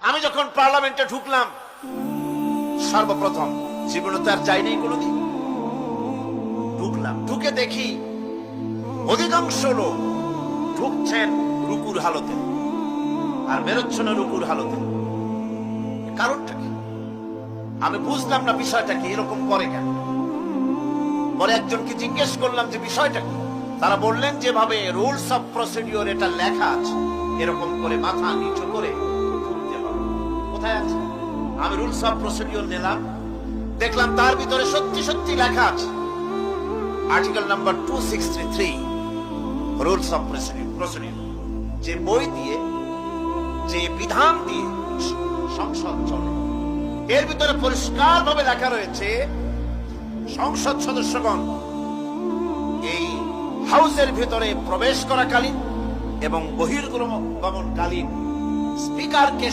আমি যখন পার্লামেন্টে ঢুকলাম, সর্বপ্রথম, জীবনে তো আর যাইনি কোনোদিন, ঢুকলাম, ঢুকে দেখি অধিকাংশ লোক ঢুকছেন রুকুর হালতে আর বেরোচ্ছেন রুকুর হালতে। কারণটা কি আমি বুঝলাম না, বিষয়টা কি, এরকম করে কেন? পরে একজনকে জিজ্ঞেস করলাম যে বিষয়টা কি। তারা বললেন যেভাবে রুলস অফ প্রসিডিওর এটা লেখা আছে, এরকম করে মাথা নিচু করে ঢুকতে হবে। কোথায় আছে? আমি রুলস অফ প্রসিডিওর নিলাম, দেখলাম তার ভিতরে সত্যি সত্যি লেখা আছে article number 263 rules of procedure, যে বই দিয়ে, যে বিধান দিয়ে সংসদ চলে, এর ভিতরে পরিষ্কার ভাবে লেখা রয়েছে সংসদ সদস্যগণ এই হাউসের ভিতরে প্রবেশ করাকালীন এবং বহির্গমনকালীন স্পিকারকে